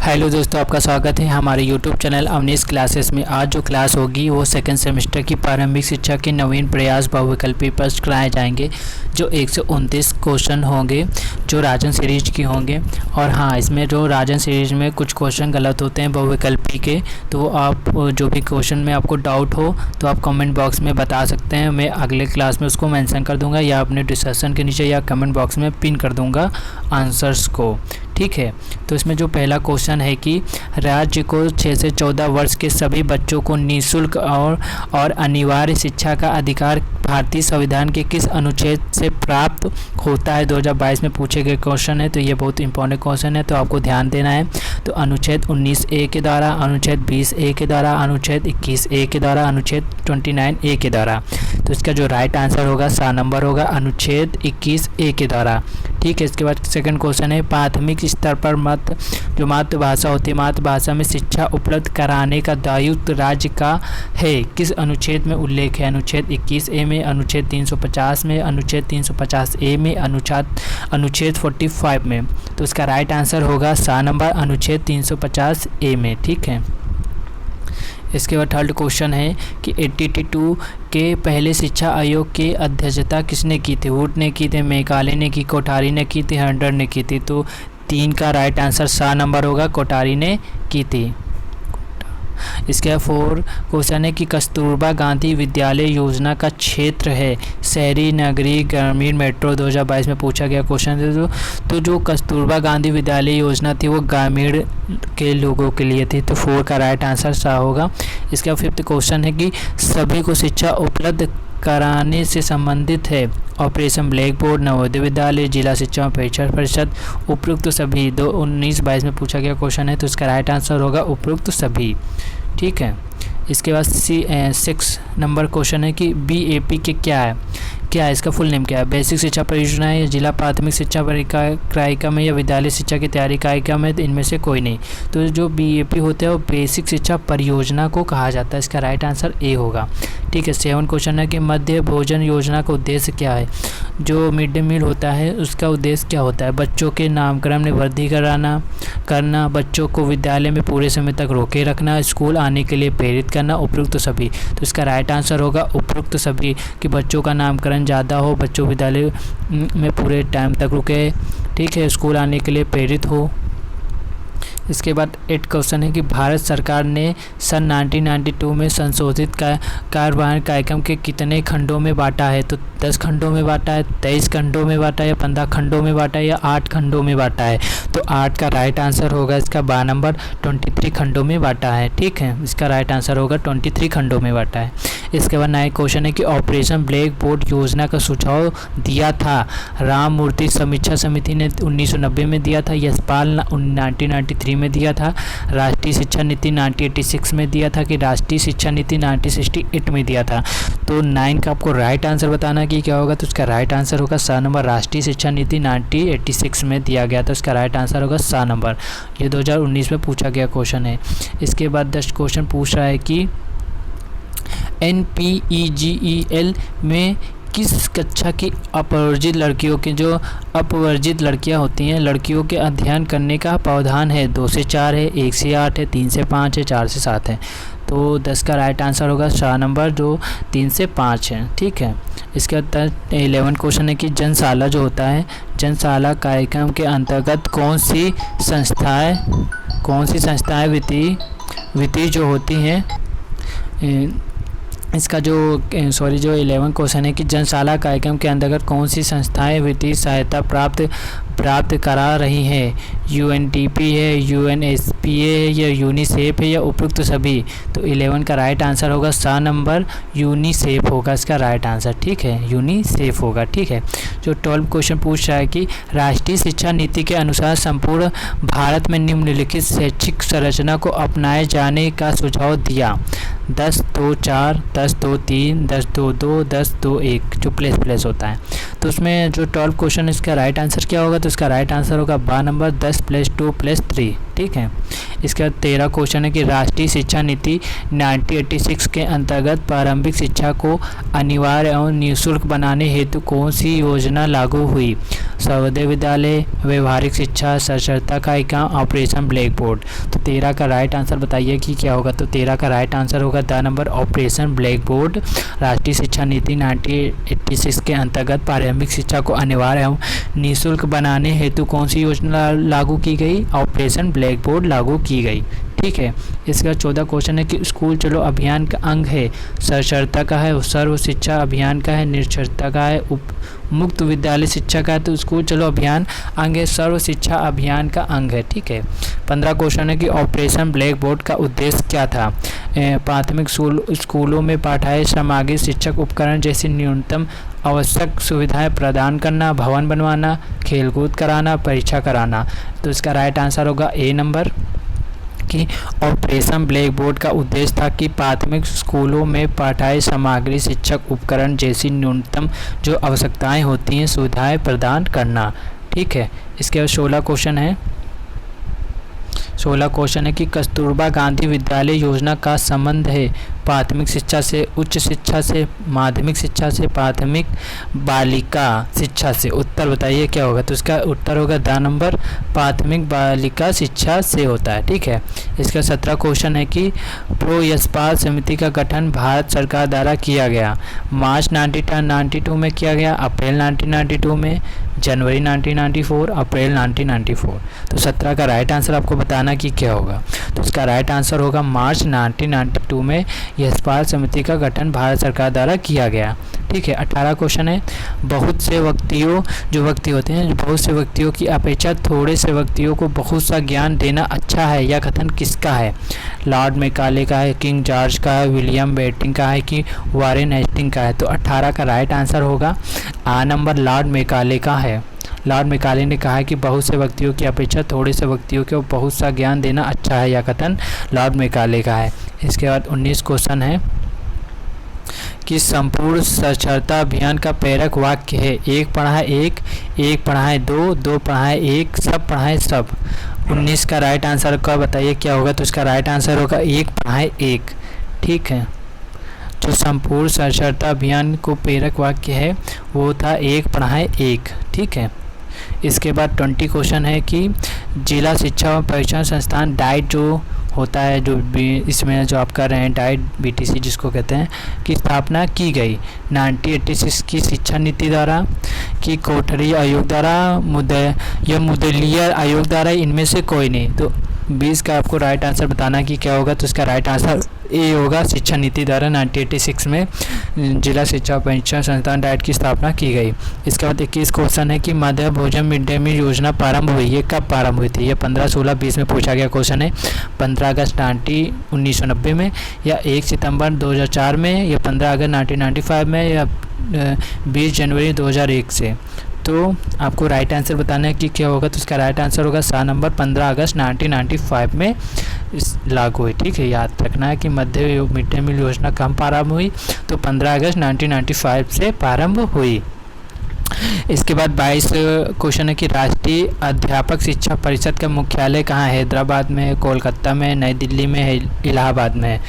Hello दोस्तों, आपका स्वागत है हमारे यूट्यूब चैनल अवनीश क्लासेस में। आज जो क्लास होगी वो सेकंड सेमेस्टर की प्रारंभिक शिक्षा के नवीन प्रयास बहुविकल्पी प्रश्न कराए जाएंगे, जो 129 क्वेश्चन होंगे जो राजन सीरीज की होंगे। और हाँ, इसमें जो राजन सीरीज में कुछ क्वेश्चन गलत होते हैं बहुविकल्पी के, तो आप जो भी क्वेश्चन में आपको डाउट हो तो आप कमेंट बॉक्स में बता सकते हैं। मैं अगले क्लास में उसको मेंशन कर दूंगा या अपने डिस्कशन के नीचे या कमेंट बॉक्स में पिन कर दूंगा आंसर्स को। ठीक है, तो इसमें जो पहला क्वेश्चन है कि राज्य को 6 से 14 वर्ष के सभी बच्चों को निःशुल्क और अनिवार्य शिक्षा का अधिकार भारतीय संविधान के किस अनुच्छेद से प्राप्त होता है। 2022 में पूछे गए क्वेश्चन है, तो ये बहुत इंपॉर्टेंट क्वेश्चन है, तो आपको ध्यान देना है। तो अनुच्छेद 19A के द्वारा, अनुच्छेद 20A के द्वारा, अनुच्छेद 21A के द्वारा, अनुच्छेद 29A के द्वारा। तो इसका जो राइट आंसर होगा सा नंबर होगा अनुच्छेद 21A के द्वारा। ठीक है, इसके बाद सेकंड क्वेश्चन है प्राथमिक स्तर पर जो मातृभाषा होती है, मातृभाषा में शिक्षा उपलब्ध कराने का दायित्व राज्य का है, किस अनुच्छेद में उल्लेख है। अनुच्छेद 21A में, अनुच्छेद 350 में, अनुच्छेद 350A में, अनुच्छेद 45 में। तो इसका राइट आंसर होगा सा नंबर अनुच्छेद 350A में। ठीक है, इसके बाद थर्ड क्वेश्चन है कि 82 के पहले शिक्षा आयोग की अध्यक्षता किसने की थी। वुड ने की थी, मेघालय ने की, कोठारी ने की थी, हंटर ने की थी। तो 3 का राइट आंसर सा नंबर होगा, कोठारी ने की थी। इसके बाद 4 क्वेश्चन है कि कस्तूरबा गांधी विद्यालय योजना का क्षेत्र है शहरी, नगरीय, ग्रामीण, मेट्रो। 2022 में पूछा गया क्वेश्चन है। तो जो कस्तूरबा गांधी विद्यालय योजना थी वो ग्रामीण के लोगों के लिए थी, तो 4 का राइट आंसर सा होगा। इसके बाद 5th क्वेश्चन है कि सभी को शिक्षा उपलब्ध कराने से संबंधित है operation black board, Navodaya Vidyalaya, जिला शिक्षा परीक्षा परिषद, उपयुक्त सभी। 1922 में पूछा गया क्वेश्चन है, तो इसका राइट आंसर होगा उपयुक्त सभी। ठीक है, इसके बाद 6 नंबर क्वेश्चन है कि BAP के क्या है, इसका फुल नेम क्या है। बेसिक शिक्षा परियोजना है, या जिला प्राथमिक शिक्षा कार्यक्रम है, या विद्यालय शिक्षा की तैयारी कार्यक्रम है, तो इनमें से कोई नहीं। तो जो BAP होता है वो बेसिक शिक्षा परियोजना को कहा जाता है, इसका राइट आंसर A होगा। ठीक है, 7 क्वेश्चन है कि मध्य भोजन योजना का उद्देश्य क्या है। जो मिड डे मील होता है उसका उद्देश्य क्या होता है। बच्चों के नामक्रम में वृद्धि करना, बच्चों को विद्यालय में पूरे समय तक रोके रखना, स्कूल आने के लिए प्रेरित करना, उपयुक्त सभी। तो इसका राइट आंसर होगा उपयुक्त सभी, कि बच्चों का नामकरण ज़्यादा हो, बच्चों विद्यालय में पूरे टाइम तक रुके, ठीक है, स्कूल आने के लिए प्रेरित हो। इसके बाद 8 क्वेश्चन है कि भारत सरकार ने सन 1992 में संशोधित कार्यवाहन कार्यक्रम के कितने खंडों में बांटा है। तो 10 खंडों में बांटा है, 23 खंडों में बांटा है, या 15 खंडों में बांटा है, या 8 खंडों में बांटा है। तो 8 का राइट आंसर होगा इसका बा नंबर 23 खंडों में बांटा है। ठीक है, इसका राइट आंसर होगा 23 खंडों में बांटा है। इसके बाद 9 क्वेश्चन है कि ऑपरेशन ब्लैक बोर्ड योजना का सुझाव दिया था राम मूर्ति समीक्षा समिति ने 1990 में दिया था, यशपाल 1993 में दिया था, राष्ट्रीय शिक्षा नीति 1986 में दिया था, कि राष्ट्रीय शिक्षा नीति 1968 में दिया था। तो 9 का आपको राइट आंसर बताना कि क्या होगा। तो इसका राइट आंसर होगा सा नंबर राष्ट्रीय शिक्षा नीति 1986 में दिया गया था, इसका राइट आंसर होगा सा नंबर। ये 2019 में पूछा गया क्वेश्चन है। इसके बाद 10 क्वेश्चन पूछ रहा है कि NPEGEL में किस कक्षा की अपवर्जित लड़कियों की, जो अपवर्जित लड़कियां होती हैं, लड़कियों के अध्ययन करने का प्रावधान है। 2 से 4 है, 1 से 8 है, 3 से 5 है, 4 से 7 है। तो 10 का राइट आंसर होगा सा नंबर जो 3 से 5 है। ठीक है, इसके बाद 11 क्वेश्चन है कि जनशाला जो होता है, जनशाला कार्यक्रम के अंतर्गत कौन सी संस्थाएं वित्तीय जो होती हैं। इसका जो 11 क्वेश्चन है कि जनशाला कार्यक्रम के अंतर्गत कौन सी संस्थाएं वित्तीय सहायता प्राप्त करा रही हैं। UNDP है, UNSPA है, या यूनिसेफ है, या उपयुक्त सभी। तो 11 का राइट आंसर होगा सा नंबर यूनिसेफ होगा इसका राइट आंसर। ठीक है, यूनिसेफ होगा। ठीक है, जो 12 क्वेश्चन पूछ रहा है कि राष्ट्रीय शिक्षा नीति के अनुसार संपूर्ण भारत में निम्नलिखित शैक्षिक संरचना को अपनाए जाने का सुझाव दिया। 10-2-4, 10-2-3, 10-2-2, 10-2-1 जो प्लस होता है। तो उसमें जो 12 क्वेश्चन इसका राइट आंसर क्या होगा। तो इसका राइट आंसर होगा बा नंबर 10+2+3। ठीक है, इसके बाद 13 क्वेश्चन है कि राष्ट्रीय शिक्षा नीति 1986 के अंतर्गत प्रारंभिक शिक्षा को अनिवार्य और निःशुल्क बनाने हेतु कौन सी योजना लागू हुई। सर्वोदय विद्यालय, व्यवहारिक शिक्षा, साक्षरता का इकाई, ऑपरेशन ब्लैक बोर्ड। तो 13 का राइट आंसर बताइए कि क्या होगा। तो 13 का राइट आंसर होगा the number operation black board. राष्ट्रीय शिक्षा नीति 1986 के अंतर्गत प्रारंभिक शिक्षा को अनिवार्य एवं निःशुल्क बनाने हेतु कौन सी योजना लागू की गई? ऑपरेशन ब्लैक बोर्ड लागू की गई। ठीक है। इसका 14 क्वेश्चन है कि स्कूल चलो अभियान का अंग है, साक्षरता का है, सर्व शिक्षा अभियान का है, निरक्षरता का है, मुक्त विद्यालय शिक्षा का है। तो स्कूल चलो अभियान अंग है, सर्व शिक्षा अभियान का अंग है। ठीक है। 15 क्वेश्चन है कि ऑपरेशन ब्लैक बोर्ड का उद्देश्य क्या था? प्राथमिक स्कूलों में पाठ्य सामग्री, शिक्षक उपकरण जैसी न्यूनतम आवश्यक सुविधाएं प्रदान करना, भवन बनवाना, खेलकूद कराना, परीक्षा कराना। तो इसका राइट आंसर होगा ए नंबर कि ऑपरेशन ब्लैक बोर्ड का उद्देश्य था कि प्राथमिक स्कूलों में पाठ्य सामग्री, शिक्षक उपकरण जैसी न्यूनतम जो आवश्यकताएं होती हैं सुविधाएं प्रदान करना। ठीक है। इसके बाद 16 क्वेश्चन है। 16 क्वेश्चन है कि कस्तूरबा गांधी विद्यालय योजना का संबंध है प्राथमिक शिक्षा से, उच्च शिक्षा से, माध्यमिक शिक्षा से, प्राथमिक बालिका शिक्षा से। उत्तर बताइए क्या होगा। तो इसका उत्तर होगा द नंबर प्राथमिक बालिका शिक्षा से होता है। ठीक है। इसका 17 क्वेश्चन है कि प्रो यशपाल समिति का गठन भारत सरकार द्वारा किया गया। मार्च 1992 में किया गया, अप्रैल 1992 में, जनवरी 1994, अप्रैल 1994। तो 17 का राइट आंसर आपको बताना कि क्या होगा। तो इसका राइट आंसर होगा मार्च 1992 में यशपाल समिति का गठन भारत सरकार द्वारा किया गया। ठीक है। 18 क्वेश्चन है बहुत से व्यक्तियों जो व्यक्ति होते हैं, बहुत से व्यक्तियों की अपेक्षा थोड़े से व्यक्तियों को बहुत सा ज्ञान देना अच्छा है, यह कथन किसका है? लॉर्ड मैकाले का है, किंग जॉर्ज का है, विलियम बेंटिंक का है कि वॉरेन हेस्टिंग का है? तो 18 का राइट आंसर होगा आ नंबर लॉर्ड मैकाले का है। लॉर्ड मैकाले ने कहा है कि बहुत से व्यक्तियों की अपेक्षा थोड़े से व्यक्तियों को बहुत सा ज्ञान देना अच्छा है, यह कथन लॉर्ड मैकाले का है। इसके बाद 19 क्वेश्चन है कि संपूर्ण साक्षरता अभियान का प्रेरक वाक्य है एक पढ़ाए एक, एक पढ़ाए दो, दो पढ़ाए एक, सब पढ़ाए सब। 19 का राइट आंसर का बताइए क्या होगा। तो इसका राइट आंसर होगा एक पढ़ाए एक। ठीक है। जो संपूर्ण साक्षरता अभियान को प्रेरक वाक्य है वो था एक पढ़ाए एक। ठीक है। इसके बाद 20 क्वेश्चन है कि जिला शिक्षा एवं परीक्षण संस्थान डाइट जो होता है, जो इसमें जो आप कर रहे हैं डाइट बीटीसी जिसको कहते हैं, की स्थापना की गई 1986 की शिक्षा नीति द्वारा, कि कोठरी आयोग द्वारा, या मुदलिय आयोग द्वारा, इनमें से कोई नहीं। तो 20 का आपको राइट आंसर बताना कि क्या होगा। तो इसका राइट आंसर ए होगा, शिक्षा नीति द्वारा 1986 में जिला शिक्षा परीक्षण संस्थान डाइट की स्थापना की गई। इसके बाद 21 क्वेश्चन है कि मध्याह्न भोजन मिड डे मील योजना प्रारंभ हुई, ये कब प्रारंभ हुई थी? ये 15, 16, 20 में पूछा गया क्वेश्चन है। 15 अगस्त 1990 में, या 1 सितंबर 2004 में, या 15 अगस्त 1995 में, या 20 जनवरी 2001 से। तो आपको राइट आंसर बताना है कि क्या होगा। तो इसका राइट आंसर होगा सा नंबर 15 अगस्त 1995 में लागू हुई। ठीक है। याद रखना है कि मध्य मिड डे मील योजना कब प्रारंभ हुई? तो 15 अगस्त 1995 से प्रारंभ हुई। इसके बाद 22 क्वेश्चन है कि राष्ट्रीय अध्यापक शिक्षा परिषद का मुख्यालय कहाँ है? हैदराबाद में है, कोलकाता में, नई दिल्ली में है, इलाहाबाद में है।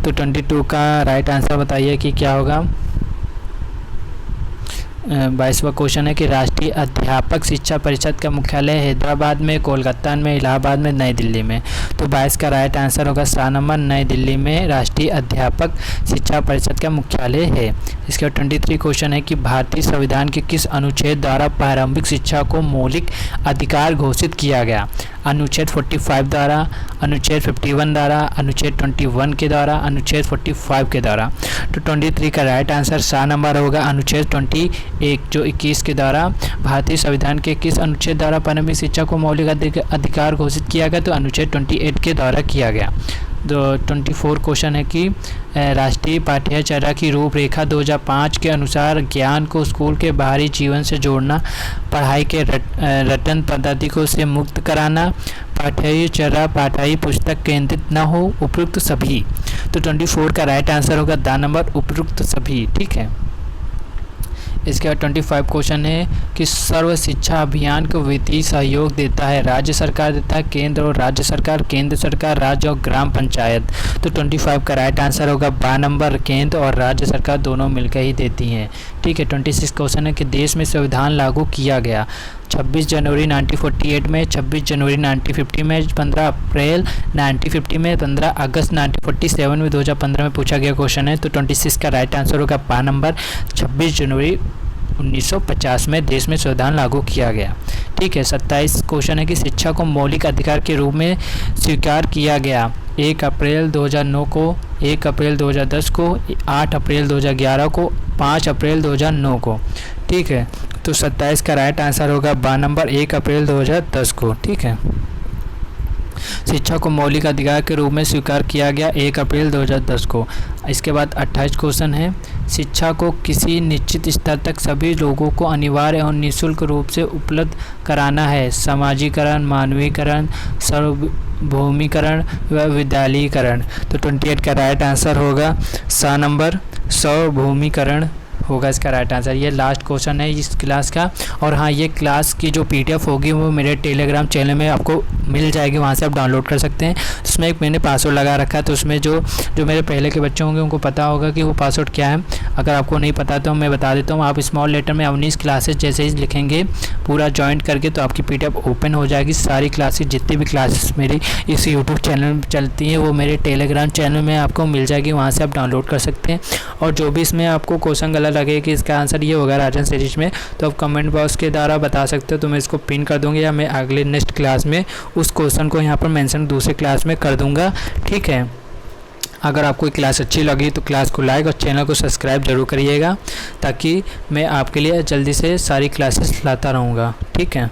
तो 22 का राइट आंसर बताइए कि क्या होगा। 22वां क्वेश्चन है कि राष्ट्रीय अध्यापक शिक्षा परिषद का मुख्यालय हैदराबाद में, कोलकाता में, इलाहाबाद में, नई दिल्ली में। तो 22 का राइट आंसर होगा सा नंबर नई दिल्ली में राष्ट्रीय अध्यापक शिक्षा परिषद का मुख्यालय है। इसके बाद 23 क्वेश्चन है कि भारतीय संविधान के किस अनुच्छेद द्वारा प्रारंभिक शिक्षा को मौलिक अधिकार घोषित किया गया? अनुच्छेद 45 द्वारा, अनुच्छेद 51 द्वारा, अनुच्छेद 21 के द्वारा, अनुच्छेद 45 के द्वारा। तो 23 का राइट आंसर सा नंबर होगा अनुच्छेद 21 जो 21 के द्वारा। भारतीय संविधान के किस अनुच्छेद द्वारा प्रारंभिक शिक्षा को मौलिक अधिकार घोषित किया गया? तो अनुच्छेद 28 के द्वारा किया गया। तो 24 क्वेश्चन है कि राष्ट्रीय पाठ्यचर्या की रूपरेखा 2005 के अनुसार ज्ञान को स्कूल के बाहरी जीवन से जोड़ना, पढ़ाई के रटन पद्धति को से मुक्त कराना, पाठ्यचर्या पाठ्य पुस्तक केंद्रित न हो, उपयुक्त सभी। तो 24 का राइट आंसर होगा द नंबर उपयुक्त सभी। ठीक है। इसके बाद 25 क्वेश्चन है कि सर्व शिक्षा अभियान को वित्तीय सहयोग देता है राज्य सरकार देता है, केंद्र और राज्य सरकार, केंद्र सरकार, राज्य और ग्राम पंचायत। तो 25 का राइट आंसर होगा बा नंबर केंद्र और राज्य सरकार दोनों मिलकर ही देती हैं। ठीक है। 26 क्वेश्चन है कि देश में संविधान लागू किया गया। 26 जनवरी 1948 में, 26 जनवरी 1950 में, 15 अप्रैल 1950 में, 15 अगस्त 1947 में 2015 में पूछा गया क्वेश्चन है। तो 26 का राइट आंसर होगा पा नंबर। 26 जनवरी 1950 में देश में संविधान लागू किया गया। ठीक है। 27 क्वेश्चन है कि शिक्षा को मौलिक अधिकार के रूप में स्वीकार किया गया 1 अप्रैल 2009 को, 1 अप्रैल 2010 को, 8 अप्रैल 2011 को, 5 अप्रैल 2009 को। ठीक है। तो 27 का राइट आंसर होगा बा नंबर 1 अप्रैल 2010 को। ठीक है। शिक्षा को मौलिक अधिकार के रूप में स्वीकार किया गया 1 अप्रैल 2010 को। इसके बाद 28 क्वेश्चन है, शिक्षा को किसी निश्चित स्तर तक सभी लोगों को अनिवार्य और निःशुल्क रूप से उपलब्ध कराना है। समाजीकरण, मानवीकरण, सार्वभौमिकरण व विद्यालयीकरण। तो 28 का राइट आंसर होगा सा नंबर, सार्वभौमिकरण होगा इसका राइट आंसर। ये लास्ट क्वेश्चन है इस क्लास का। और हाँ, ये क्लास की जो पीडीएफ होगी वो मेरे टेलीग्राम चैनल में आपको मिल जाएगी, वहाँ से आप डाउनलोड कर सकते हैं। उसमें एक मैंने पासवर्ड लगा रखा है, तो उसमें जो मेरे पहले के बच्चे होंगे उनको पता होगा कि वो पासवर्ड क्या है। अगर आपको नहीं पता तो मैं बता देता हूँ। आप स्मॉल लेटर में अवनीश क्लासेस जैसे ही लिखेंगे पूरा ज्वाइंट करके, तो आपकी पीडीएफ ओपन हो जाएगी। सारी क्लासेस, जितनी भी क्लासेस मेरी इस यूट्यूब चैनल में चलती हैं वो मेरे टेलीग्राम चैनल में आपको मिल जाएगी, वहाँ से आप डाउनलोड कर सकते हैं। और जो भी इसमें आपको क्वेश्चन गलत लगे कि इसका आंसर ये होगा राजन सीरीज में, तो आप कमेंट बॉक्स के द्वारा बता सकते हो। तो मैं इसको पिन कर दूंगा या मैं अगले नेक्स्ट क्लास में उस क्वेश्चन को यहाँ पर मेंशन दूसरे क्लास में कर दूंगा। ठीक है। अगर आपको ये क्लास अच्छी लगी तो क्लास को लाइक और चैनल को सब्सक्राइब जरूर करिएगा, ताकि मैं आपके लिए जल्दी से सारी क्लासेस लाता रहूँगा। ठीक है।